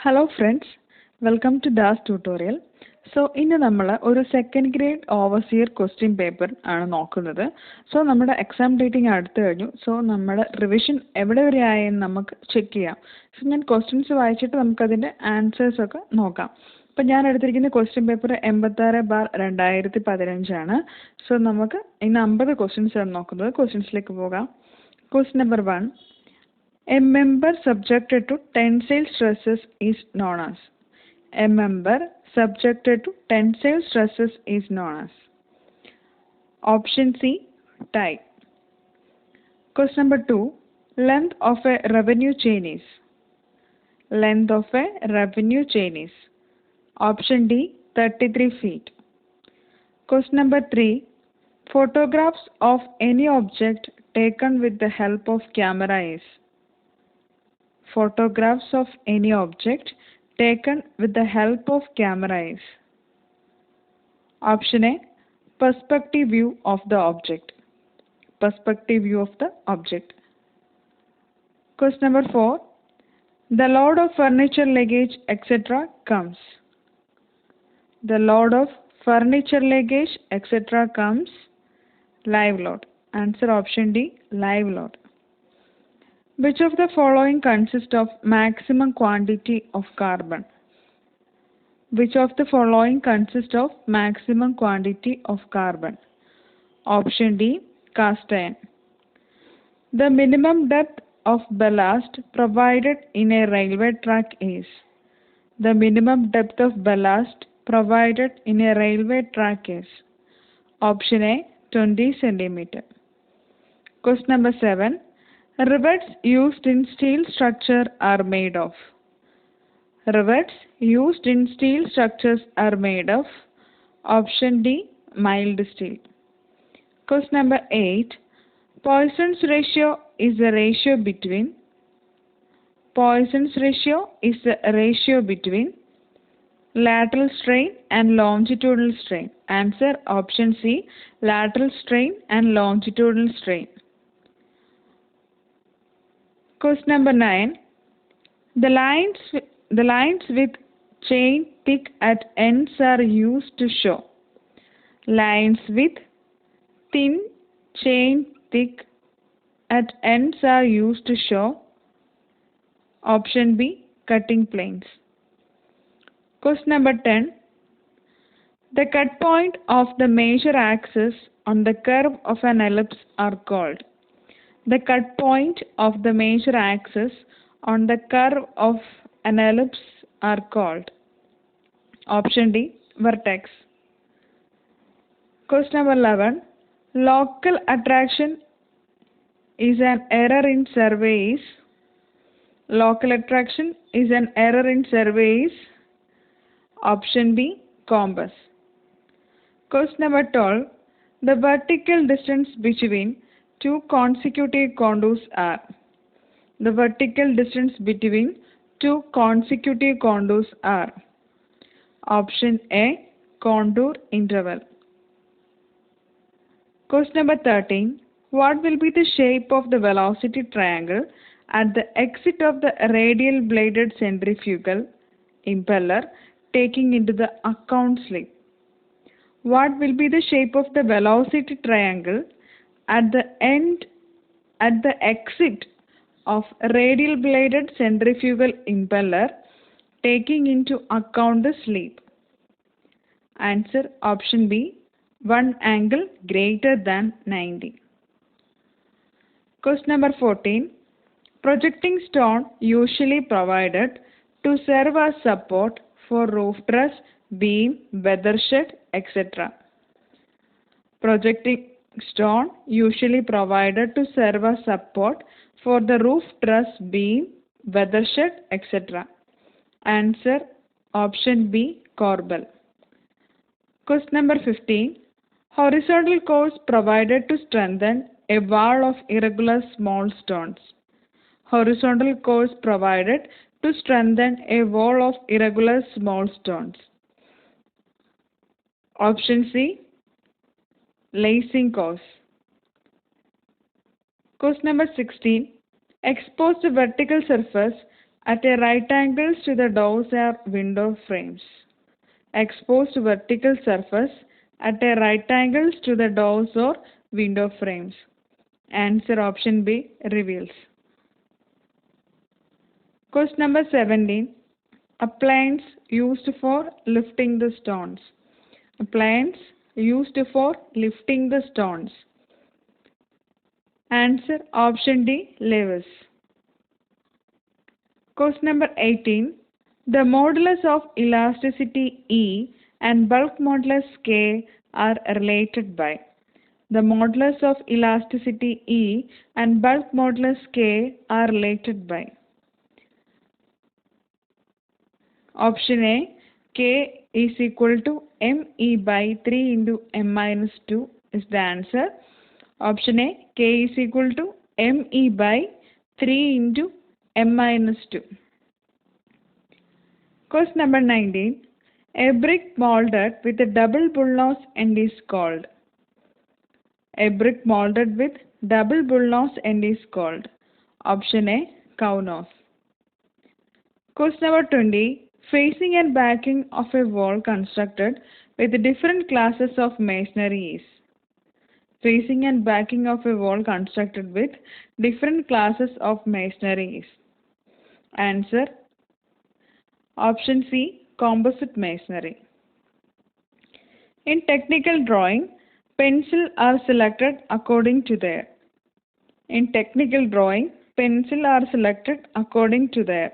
Hello friends, welcome to Das tutorial. ഇന്ന് നമ്മൾ ഒരു second grade overseer question paper ആണ് നോക്കുന്നത്. നമ്മുടെ എക്സാം ഡേറ്റിംഗ് അടുത്ത് കഴിഞ്ഞു. നമ്മുടെ റിവിഷൻ എവിടെ വരെ ആയെന്ന് നമുക്ക് ചെക്ക് ചെയ്യാം. ഞാൻ ക്വസ്റ്റ്യൻസ് വായിച്ചിട്ട് നമുക്കതിൻ്റെ ആൻസേഴ്സ് ഒക്കെ നോക്കാം. അപ്പോൾ ഞാൻ എടുത്തിരിക്കുന്ന ക്വസ്റ്റ്യൻ പേപ്പർ 86/2015 ആണ്. നമുക്ക് ഇന്ന് 50 ക്വസ്റ്റ്യൻസ് ആണ് നോക്കുന്നത്. ക്വസ്റ്റ്യൻസിലേക്ക് പോകാം. Question number 1. A member subjected to tensile stresses is known as. A member subjected to tensile stresses is known as. Option C, tie. Question number 2. Length of a revenue chain is. Length of a revenue chain is. Option D, 33 feet. Question number 3. Photographs of any object taken with the help of camera is. Photographs of any object taken with the help of camera is. Option A, perspective view of the object. Perspective view of the object. Question number 4. The load of furniture, luggage, etc. comes. The load of furniture, luggage, etc. comes. Live load. Answer option D, live load. Which of the following consists of maximum quantity of carbon? Which of the following consists of maximum quantity of carbon? Option D, cast iron. The minimum depth of ballast provided in a railway track is. The minimum depth of ballast provided in a railway track is. Option A, 20 centimeter. Question number 7. Rivets used in steel structure are made of. Rivets used in steel structures are made of. Option D, mild steel. Question number 8. Poisson's ratio is the ratio between. Poisson's ratio is the ratio between lateral strain and longitudinal strain. Answer option C, lateral strain and longitudinal strain. Question number 9. The lines with chain thick at ends are used to show. Lines with thin chain thick at ends are used to show. Option B, cutting planes. Question number 10. The cut point of the major axis on the curve of an ellipse are called. The cut point of the major axis on the curve of an ellipse are called. Option D, vertex. Question number 11. Local attraction is an error in surveys. Local attraction is an error in surveys. Option B, compass. Question number 12. The vertical distance between two consecutive contours are. The vertical distance between two consecutive contours are. Option A, contour interval. Question number 13. What will be the shape of the velocity triangle at the exit of the radial bladed centrifugal impeller taking into the account slip? What will be the shape of the velocity triangle at the exit of radial bladed centrifugal impeller taking into account the sleep? Answer option B, one angle greater than 90. Question number 14. Projecting stone usually provided to serve as support for roof truss, beam, weather shed, etc. Projecting stone usually provided to serve as support for the roof truss, beam, weather shed, etc. Answer option B, corbel. Question number 15. Horizontal course provided to strengthen a wall of irregular small stones. Horizontal course provided to strengthen a wall of irregular small stones. Option C, lacing course. Question number 16. Expose the vertical surface At a right angles to the doors are window frames. Exposed vertical surface at a right angles to the doors or window frames. Answer option B, reveals. Question number 17. Appliance used for lifting the stones. Appliance used for lifting the stones. Answer option D, levers. Question number 18. The modulus of elasticity E and bulk modulus K are related by. The modulus of elasticity E and bulk modulus K are related by. Option A, K is equal to ME by 3 into M minus 2 is the answer. Option A, K is equal to ME by 3 into M minus 2. Question number 19. A brick molded with a double bull nose end is called. A brick molded with double bull nose end is called. Option A, cow nose. Question number 20. Facing and backing of a wall constructed with different classes of masonry is. Facing and backing of a wall constructed with different classes of masonry is. Answer option C, composite masonry. In technical drawing, pencils are selected according to their. In technical drawing, pencils are selected according to their